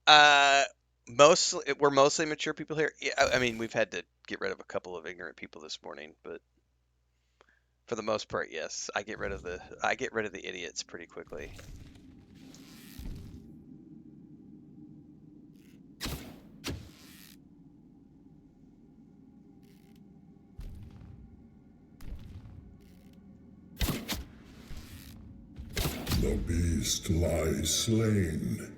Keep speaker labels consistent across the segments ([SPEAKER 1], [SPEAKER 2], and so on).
[SPEAKER 1] Uh, we're mostly mature people here. Yeah, I mean, we've had to get rid of a couple of ignorant people this morning, but for the most part, yes, I get rid of the idiots pretty quickly.
[SPEAKER 2] The beast lies slain,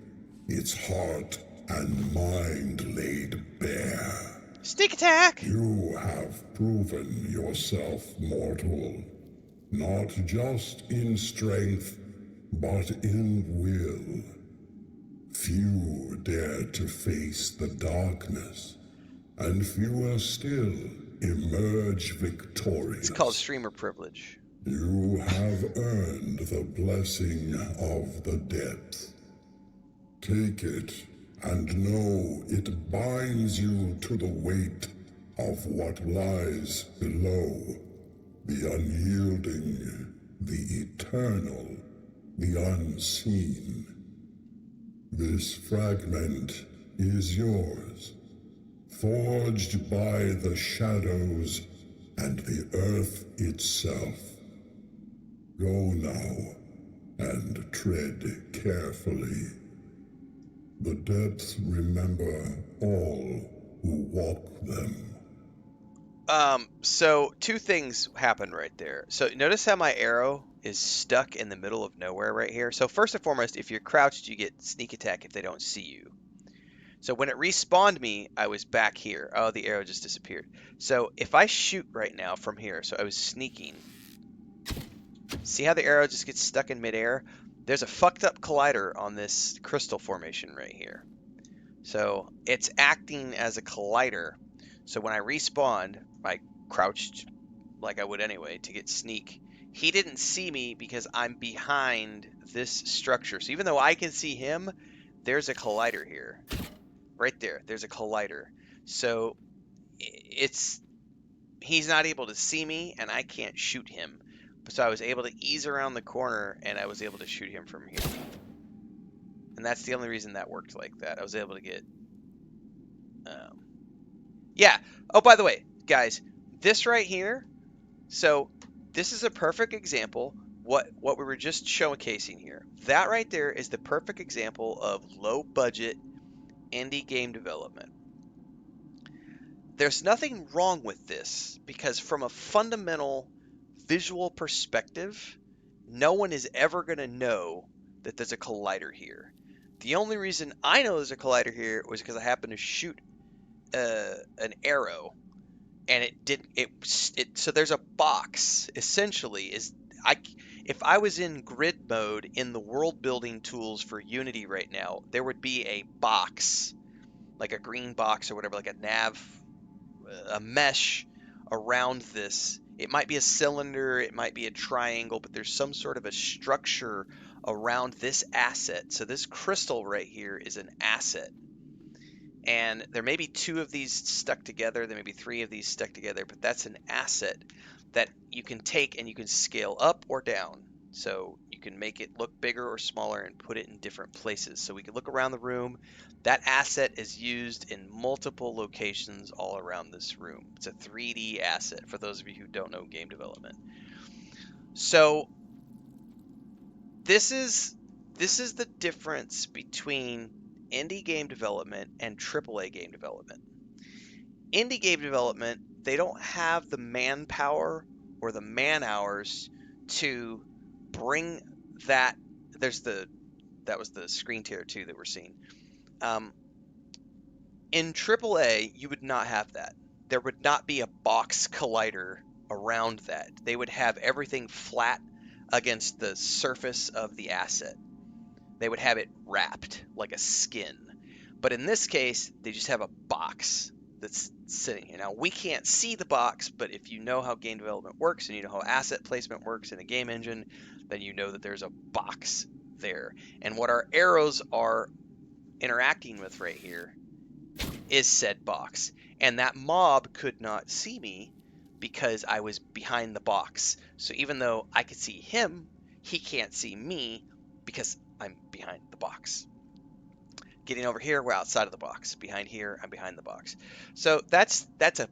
[SPEAKER 2] its heart and mind laid bare.
[SPEAKER 1] Sneak attack.
[SPEAKER 2] You have proven yourself mortal, not just in strength, but in will. Few dare to face the darkness, and fewer still emerge
[SPEAKER 1] It's called
[SPEAKER 2] victorious.
[SPEAKER 1] streamer privilege.
[SPEAKER 2] You have earned the blessing of the depth. Take it and know it binds you to the weight of what lies below. The unyielding, the eternal, the unseen. This fragment is yours, forged by the shadows and the earth itself. Go now and tread carefully. The depths remember all who walk them.
[SPEAKER 1] So two things happened right there. So notice how my arrow is stuck in the middle of nowhere right here. So first and foremost, if you're crouched, you get sneak attack if they don't see you. So when it respawned me, I was back here. Oh, the arrow just disappeared. So if I shoot right now from here, so I was sneaking. See how the arrow just gets stuck in midair? There's a fucked up collider on this crystal formation right here. So it's acting as a collider. So when I respawned, I crouched like I would anyway to get sneak. He didn't see me because I'm behind this structure. So even though I can see him, there's a collider here. Right there, there's a collider. So it's he's not able to see me and I can't shoot him. So I was able to ease around the corner and I was able to shoot him from here. And that's the only reason that worked like that. I was able to get um, yeah. Oh, by the way, guys, this right here. So this is a perfect example. What we were just showcasing here. That right there is the perfect example of low budget indie game development. There's nothing wrong with this because from a fundamental visual perspective, no one is ever going to know that there's a collider here. The only reason I know there's a collider here was because I happened to shoot an arrow and it didn't so there's a box essentially is I if I was in grid mode in the world building tools for Unity right now, there would be a box, like a green box or whatever, like a nav, a mesh around this. It might be a cylinder, it might be a triangle, but there's some sort of a structure around this asset. So this crystal right here is an asset. And there may be two of these stuck together, there may be three of these stuck together, but that's an asset that you can take and you can scale up or down. So you can make it look bigger or smaller and put it in different places. So we can look around the room. That asset is used in multiple locations all around this room. It's a 3D asset for those of you who don't know game development. So this is this is the difference between indie game development and AAA game development. Indie game development, they don't have the manpower or the man hours to bring that. There's the that was the screen tear too that we're seeing. Um, in AAA, you would not have that. There would not be a box collider around that. They would have everything flat against the surface of the asset. They would have it wrapped like a skin. But in this case, they just have a box that's sitting here. Now, we can't see the box, but if you know how game development works and you know how asset placement works in a game engine, then you know that there's a box there. And what our arrows are interacting with right here is said box. And that mob could not see me because I was behind the box. So even though I could see him, he can't see me because I'm behind the box. Getting over here, we're outside of the box. Behind here, I'm behind the box. So that's a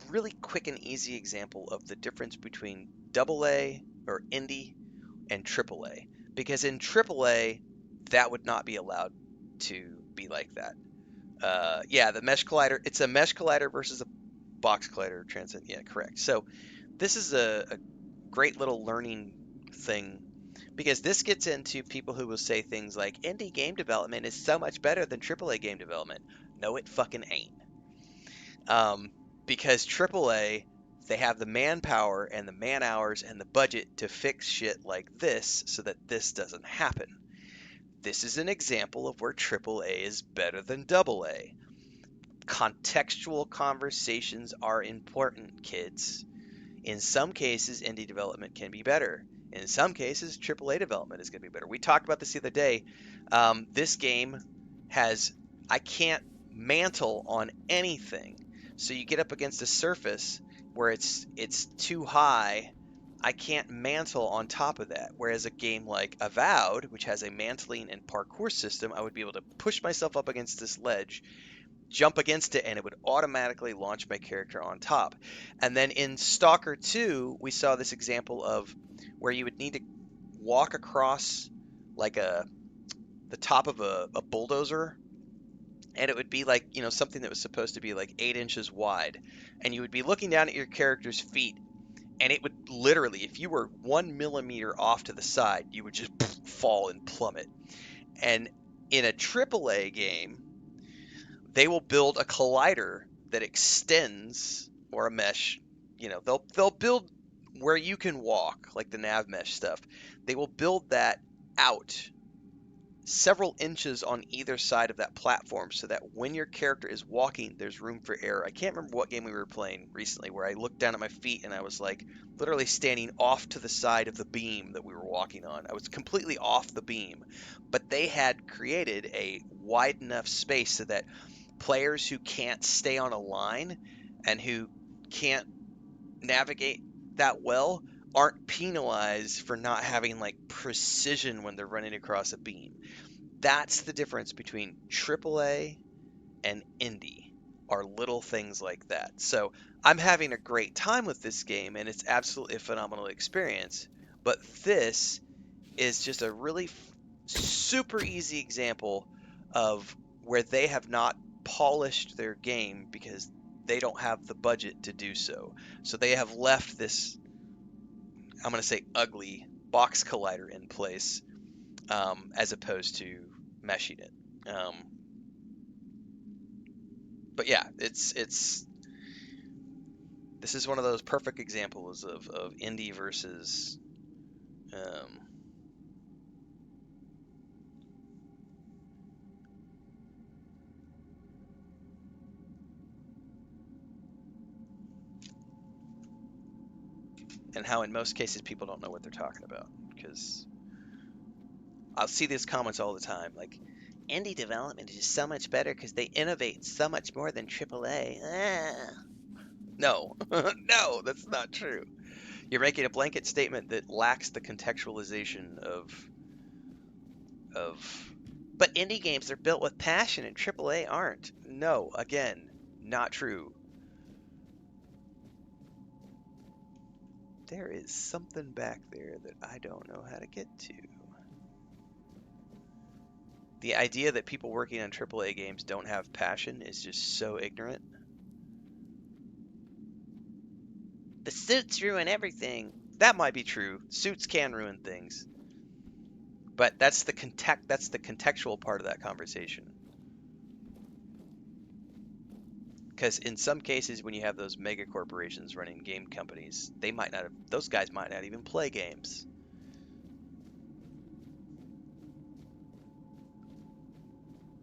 [SPEAKER 1] really quick and easy example of the difference between AA or indie and AAA. Because in AAA, that would not be allowed to be like that. Yeah, the mesh collider, it's a mesh collider versus a box collider transit. Yeah, correct. So this is a great little learning thing because this gets into people who will say things like indie game development is so much better than AAA game development. No, it fucking ain't. Because AAA, they have the manpower and the man hours and the budget to fix shit like this so that this doesn't happen. This is an example of where AAA is better than AA. Contextual conversations are important, kids. In some cases, indie development can be better. In some cases, AAA development is going to be better. We talked about this the other day. This game has, I can't mantle on anything. So you get up against a surface where it's too high. I can't mantle on top of that. Whereas a game like Avowed, which has a mantling and parkour system, I would be able to push myself up against this ledge, jump against it, and it would automatically launch my character on top. And then in Stalker 2, we saw this example of where you would need to walk across like the top of a bulldozer, and it would be like, something that was supposed to be like 8 inches wide, and you would be looking down at your character's feet, and it would literally, if you were 1 millimeter off to the side, you would just fall and plummet. And in a AAA game, they will build a collider that extends, or a mesh. They'll build where you can walk, like the nav mesh stuff. They will build that out several inches on either side of that platform so that when your character is walking, there's room for error. I can't remember what game we were playing recently where I looked down at my feet and I was like literally standing off to the side of the beam that we were walking on. I was completely off the beam, but they had created a wide enough space so that players who can't stay on a line and who can't navigate that well aren't penalized for not having like precision when they're running across a beam. That's the difference between AAA and indie, are little things like that. So I'm having a great time with this game and it's absolutely a phenomenal experience, but this is just a really super easy example of where they have not polished their game because they don't have the budget to do so. So they have left this, I'm going to say, ugly box collider in place, as opposed to meshing it. But yeah, this is one of those perfect examples of indie versus and how in most cases people don't know what they're talking about, because I'll see these comments all the time, like, indie development is just so much better because they innovate so much more than AAA. No, no, that's not true. You're making a blanket statement that lacks the contextualization of. But indie games are built with passion and AAA aren't. No, again, not true. There is something back there that I don't know how to get to. The idea that people working on AAA games don't have passion is just so ignorant. The suits ruin everything. That might be true. Suits can ruin things. But that's the contextual part of that conversation. Because in some cases, when you have those mega corporations running game companies, those guys might not even play games.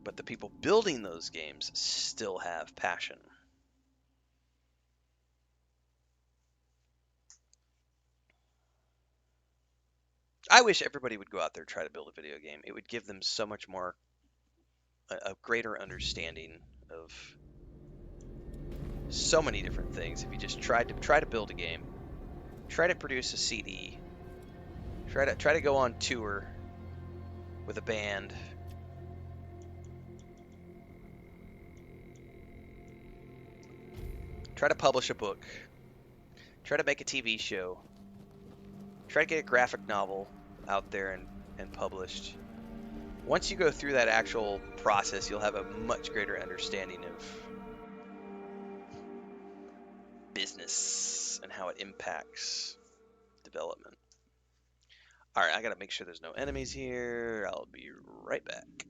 [SPEAKER 1] But the people building those games still have passion. I wish everybody would go out there and try to build a video game. It would give them so much more, a greater understanding of so many different things. If you just try to build a game, try to produce a CD, try to go on tour with a band, Try to publish a book. Try to make a TV show. Try to get a graphic novel out there and published. Once you go through that actual process, you'll have a much greater understanding of business and how it impacts development. All right, I gotta make sure there's no enemies here. I'll be right back.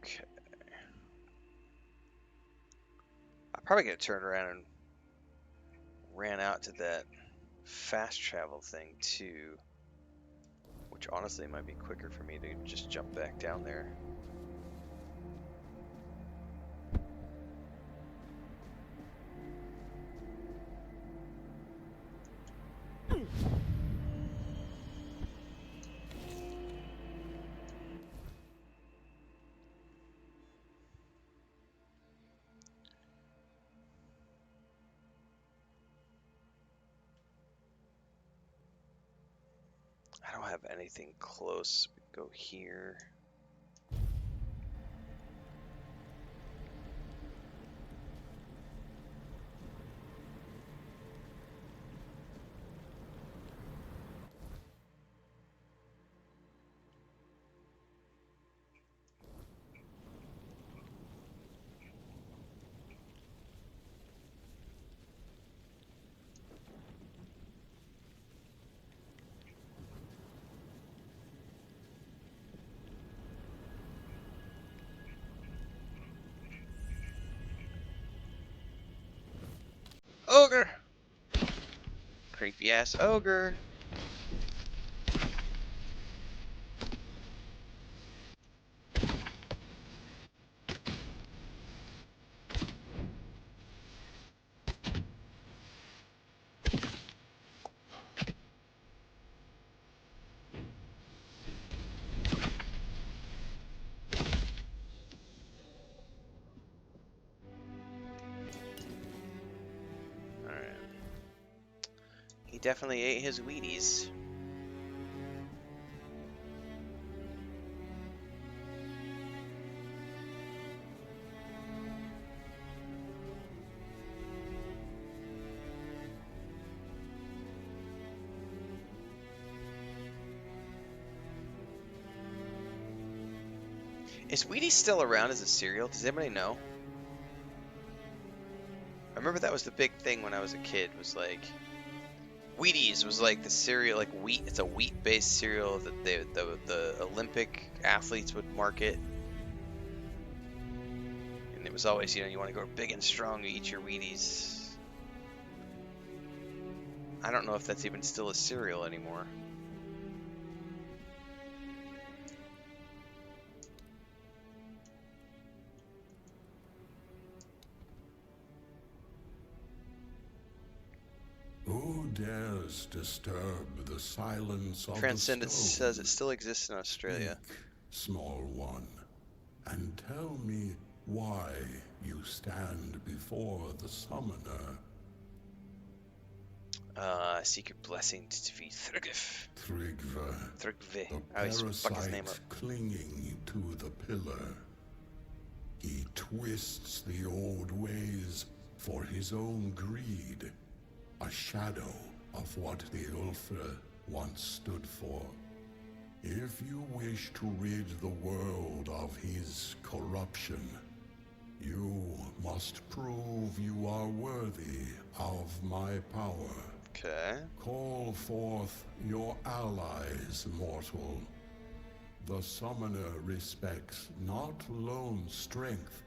[SPEAKER 1] Okay. I probably could have turned around and ran out to that fast travel thing too, which honestly might be quicker for me to just jump back down there. I don't have anything close. We go here. Ogre! Creepy ass ogre. Alright. He definitely ate his Wheaties. Is Wheaties still around as a cereal? Does anybody know? I remember that was the big thing when I was a kid, was like Wheaties was like the cereal, like wheat. It's a wheat-based cereal that the Olympic athletes would market, and it was always, you know, you want to go big and strong, you eat your Wheaties. I don't know if that's even still a cereal anymore.
[SPEAKER 2] Who dares disturb the silence of
[SPEAKER 1] Transcendence
[SPEAKER 2] the stone?
[SPEAKER 1] says it still exists in Australia.
[SPEAKER 2] Speak, small one, and tell me why you stand before the summoner.
[SPEAKER 1] Seek your blessing to defeat Thrygv.
[SPEAKER 2] Thrygve,
[SPEAKER 1] I
[SPEAKER 2] the
[SPEAKER 1] always fuck his name up.
[SPEAKER 2] parasite clinging to the pillar. He twists the old ways for his own greed, a shadow of what the Ulfr once stood for. If you wish to rid the world of his corruption, you must prove you are worthy of my power.
[SPEAKER 1] Okay.
[SPEAKER 2] Call forth your allies, mortal. The summoner respects not lone strength,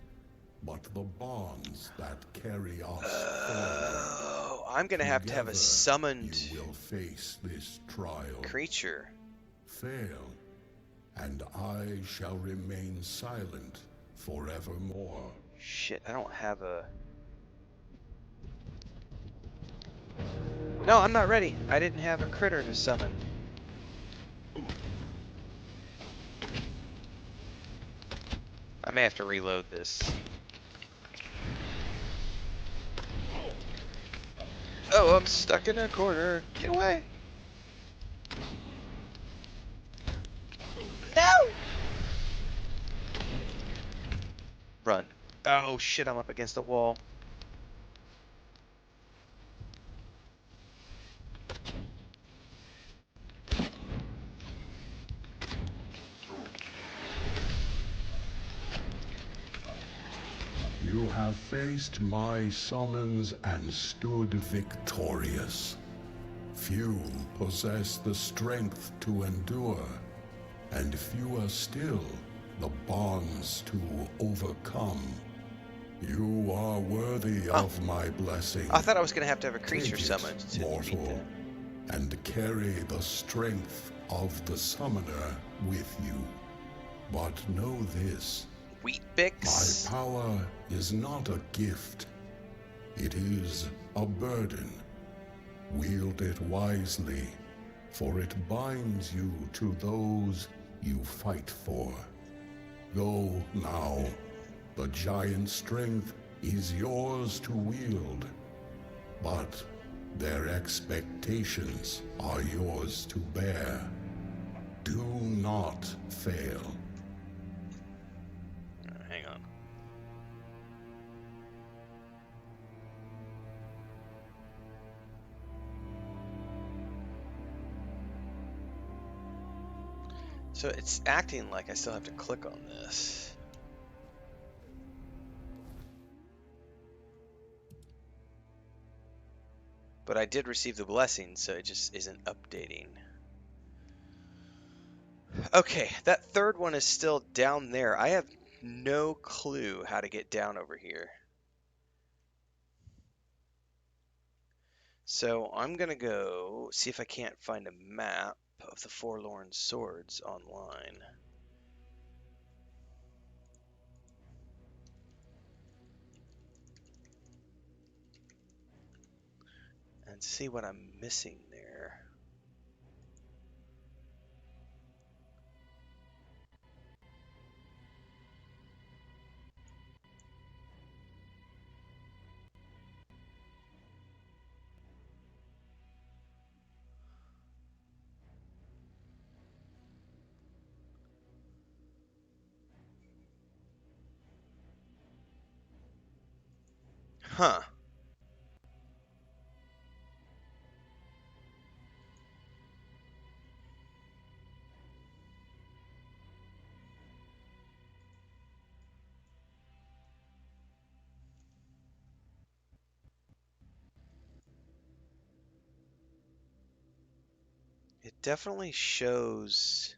[SPEAKER 2] but the bonds that carry us forward.
[SPEAKER 1] Oh, I'm gonna have to have a
[SPEAKER 2] Together,
[SPEAKER 1] summoned
[SPEAKER 2] you will face this trial.
[SPEAKER 1] creature.
[SPEAKER 2] Fail, and I shall remain silent forevermore.
[SPEAKER 1] Shit, I don't have a... No, I'm not ready. I didn't have a critter to summon. I may have to reload this. Oh, I'm stuck in a corner. Get away. No! Run. Oh shit, I'm up against the wall.
[SPEAKER 2] You have faced my summons and stood victorious. Few possess the strength to endure, and fewer still the bonds to overcome. You are worthy of my blessing.
[SPEAKER 1] I thought I was gonna have to have a creature
[SPEAKER 2] Take it,
[SPEAKER 1] summoned to defeat
[SPEAKER 2] mortal,
[SPEAKER 1] that.
[SPEAKER 2] and carry the strength of the summoner with you. But know this.
[SPEAKER 1] Wheat
[SPEAKER 2] My
[SPEAKER 1] Bix.
[SPEAKER 2] power is not a gift. It is a burden. Wield it wisely, for it binds you to those you fight for. Go now. The giant strength is yours to wield, but their expectations are yours to bear. not fail.
[SPEAKER 1] Hang on. So it's acting like I still have to click on this. But I did receive the blessing, so it just isn't updating. Okay, that third one is still down there. I have no clue how to get down over here. So I'm gonna go see if I can't find a map of the Forlorn Swords online. And see what I'm missing there. Huh. It definitely shows.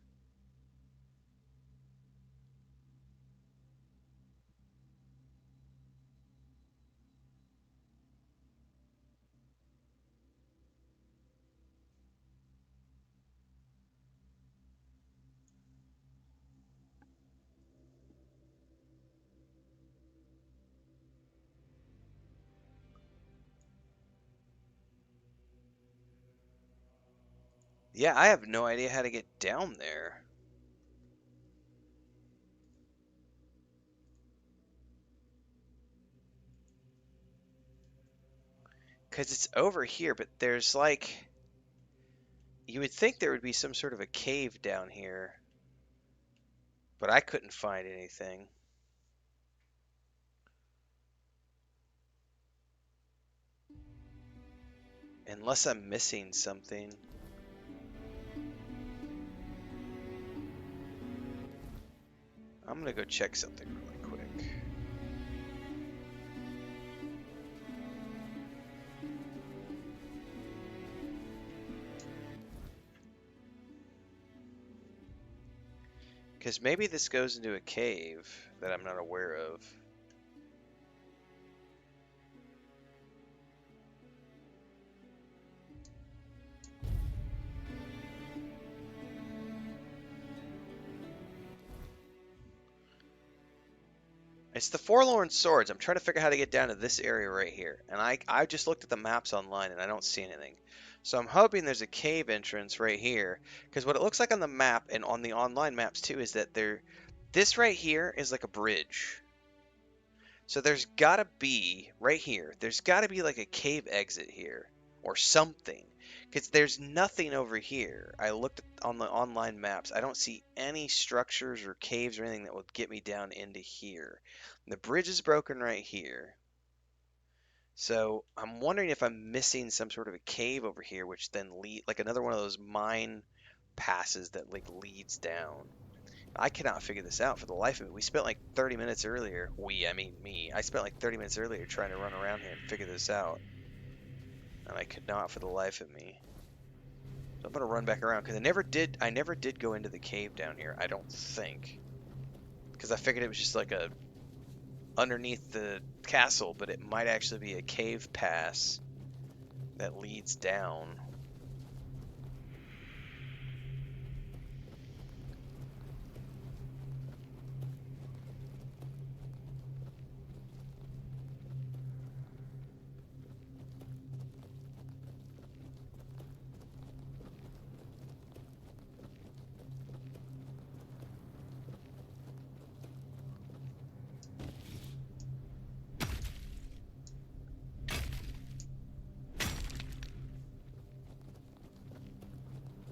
[SPEAKER 1] Yeah, I have no idea how to get down there. Because it's over here, but there's like. You would think there would be some sort of a cave down here. But I couldn't find anything. Unless I'm missing something. I'm gonna go check something really quick. Because maybe this goes into a cave that I'm not aware of. It's the Forlorn Swords. I'm trying to figure out how to get down to this area right here. And I just looked at the maps online and I don't see anything. So I'm hoping there's a cave entrance right here. Because what it looks like on the map and on the online maps too is that this right here is like a bridge. So there's gotta be, right here, there's gotta be like a cave exit here. Or something. Because there's nothing over here. I looked on the online maps. I don't see any structures or caves or anything that would get me down into here. The bridge is broken right here. So I'm wondering if I'm missing some sort of a cave over here, which then like another one of those mine passes that like leads down. I cannot figure this out for the life of me. We spent like 30 minutes earlier. I mean me. I spent like 30 minutes earlier trying to run around here and figure this out. And I could not for the life of me. So I'm gonna run back around because I never did go into the cave down here, I don't think. Because I figured it was just like a underneath the castle, but it might actually be a cave pass that leads down.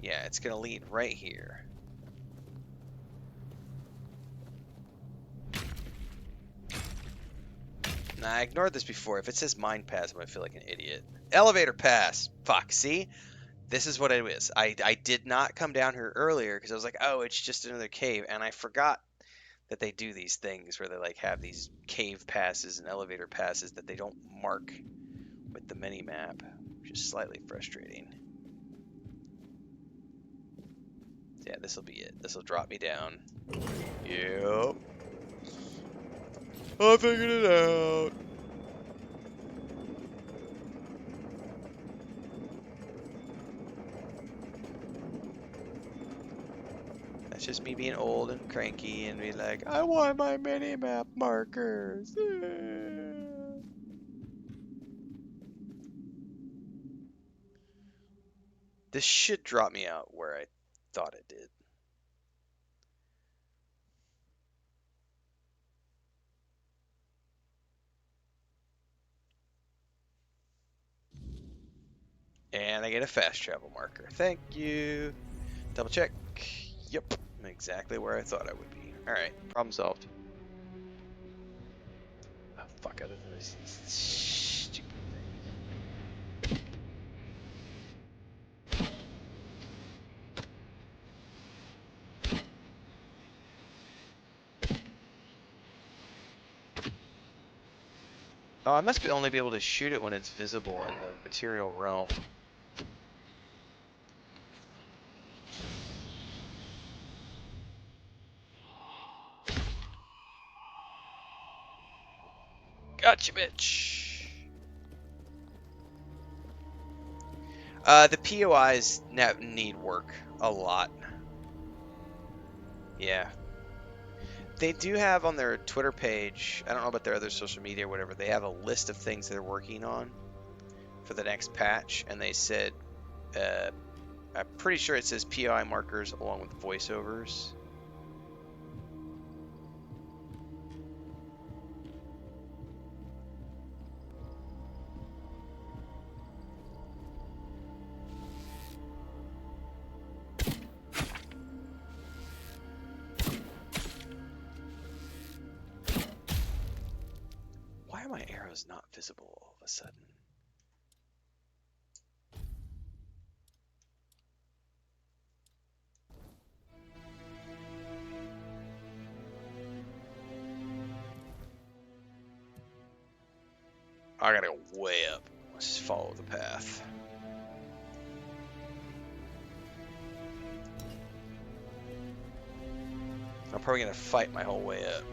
[SPEAKER 1] Yeah, it's gonna lead right here. I ignored this before. If it says mine pass, I'm gonna feel like an idiot. Elevator pass. Fuck. See, this is what it is. I did not come down here earlier because I was like, oh, it's just another cave, and I forgot that they do these things where they like have these cave passes and elevator passes that they don't mark with the mini map, which is slightly frustrating. Yeah, this will be it. This will drop me down. Yep. I figured it out. That's just me being old and cranky and be like, I want my mini-map markers. This should drop me out where I thought it did. And I get a fast travel marker. Thank you. Double check. Yep. I'm exactly where I thought I would be. Alright, problem solved. Oh, fuck, other than this stupid thing. Oh, I must only be able to shoot it when it's visible in the material realm. Gotcha, bitch. The POIs need work a lot. Yeah. They do have on their Twitter page, I don't know about their other social media or whatever, they have a list of things they're working on for the next patch, and they said, I'm pretty sure it says POI markers along with voiceovers. Why are my arrows not visible all of a sudden? I gotta go way up. Let's just follow the path. I'm probably gonna fight my whole way up.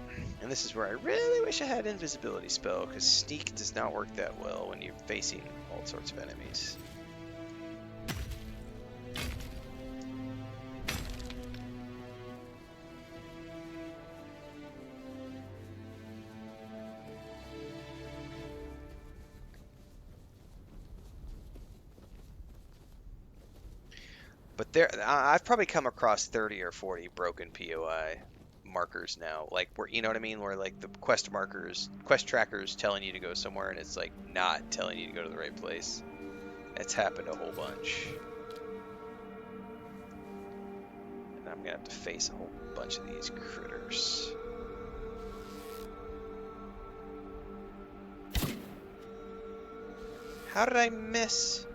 [SPEAKER 1] And this is where I really wish I had invisibility spell, because sneak does not work that well when you're facing all sorts of enemies. But there, I've probably come across 30 or 40 broken POI markers now. Like, where, you know what I mean? Where like the quest markers, quest trackers telling you to go somewhere, and it's like not telling you to go to the right place. It's happened a whole bunch. And I'm gonna have to face a whole bunch of these critters. How did I miss?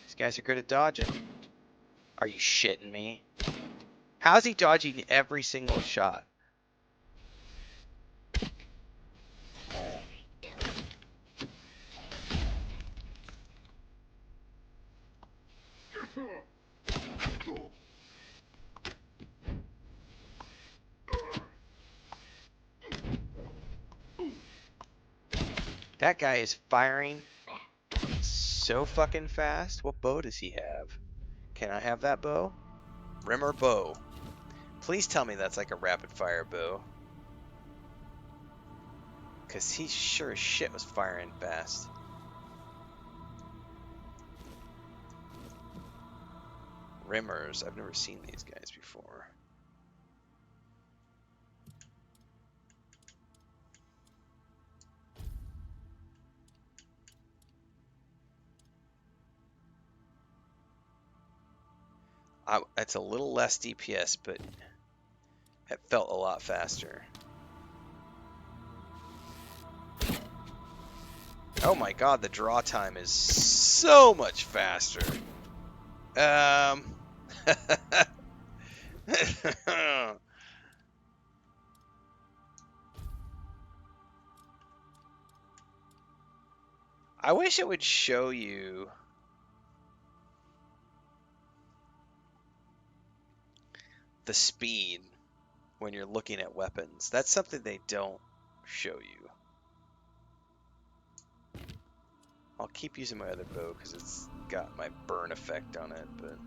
[SPEAKER 1] These guys are good at dodging. Are you shitting me? How's he dodging every single shot? That guy is firing so fucking fast. What bow does he have? Can I have that bow? Rimmer bow. Please tell me that's like a rapid fire bow. Because he sure as shit was firing fast. Rimmers. I've never seen these guys before. It's a little less DPS, but it felt a lot faster. Oh my god, the draw time is so much faster. I wish it would show you the speed when you're looking at weapons. That's something they don't show you. I'll keep using my other bow because it's got my burn effect on it, but...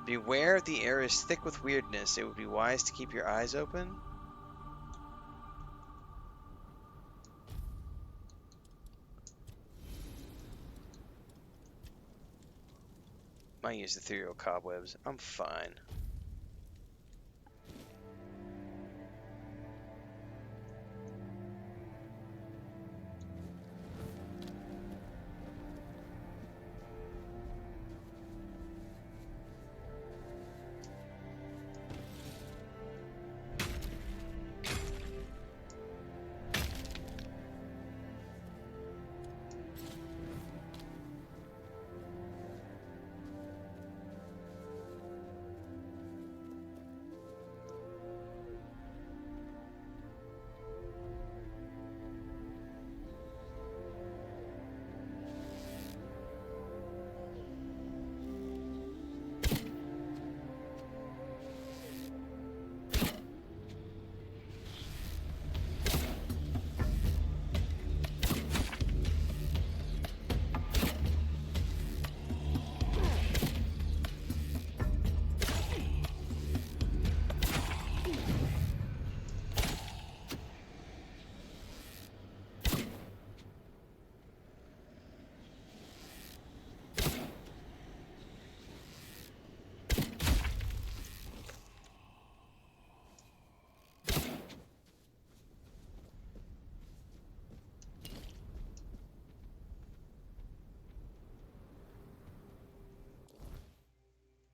[SPEAKER 1] Beware, the air is thick with weirdness. It would be wise to keep your eyes open. Might use ethereal cobwebs. I'm fine.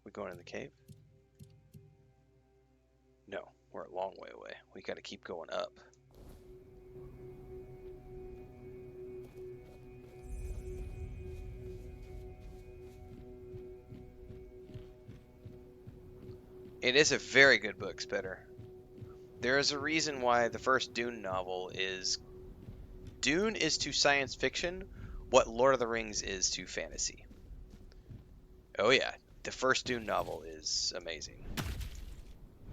[SPEAKER 1] We going in the cave? No, we're a long way away. We gotta keep going up. It is a very good book, Spitter. There is a reason why the first Dune novel is... Dune is to science fiction what Lord of the Rings is to fantasy. Oh yeah, the first Dune novel is amazing.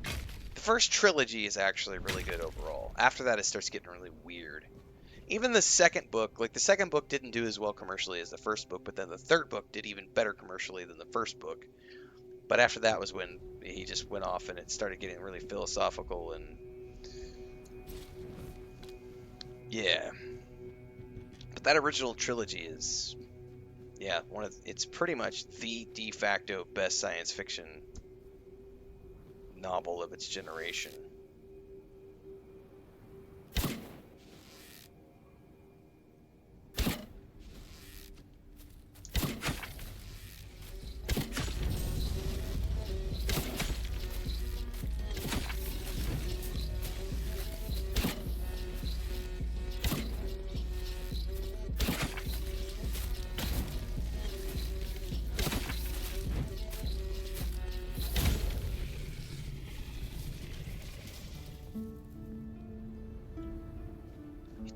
[SPEAKER 1] The first trilogy is actually really good overall. After that, it starts getting really weird. Even the second book, like the second book didn't do as well commercially as the first book, but then the third book did even better commercially than the first book. But after that was when he just went off and it started getting really philosophical and... Yeah. But that original trilogy is... Yeah, it's pretty much the de facto best science fiction novel of its generation.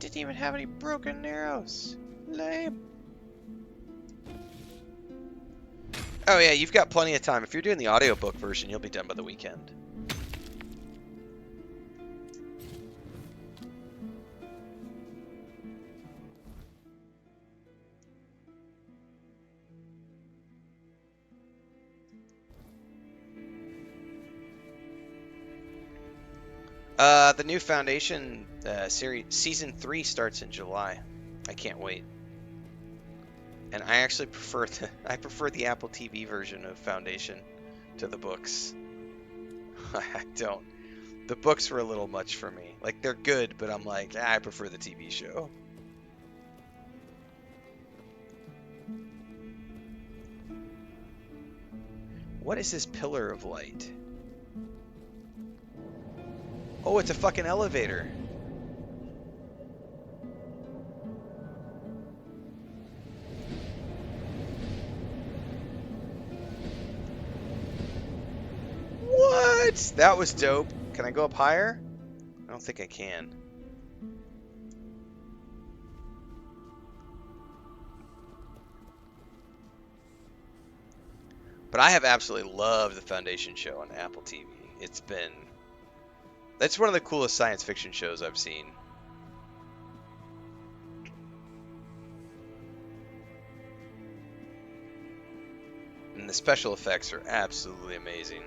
[SPEAKER 1] Didn't even have any broken arrows. Lame. Oh yeah, you've got plenty of time. If you're doing the audiobook version, you'll be done by the weekend. The new Foundation series season 3 starts in July. I can't wait. And I actually prefer the Apple TV version of Foundation to the books. I don't. The books were a little much for me. Like, they're good, but I'm like, I prefer the TV show. What is this pillar of light? Oh, it's a fucking elevator. What? That was dope. Can I go up higher? I don't think I can. But I have absolutely loved the Foundation show on Apple TV. That's one of the coolest science fiction shows I've seen. And the special effects are absolutely amazing.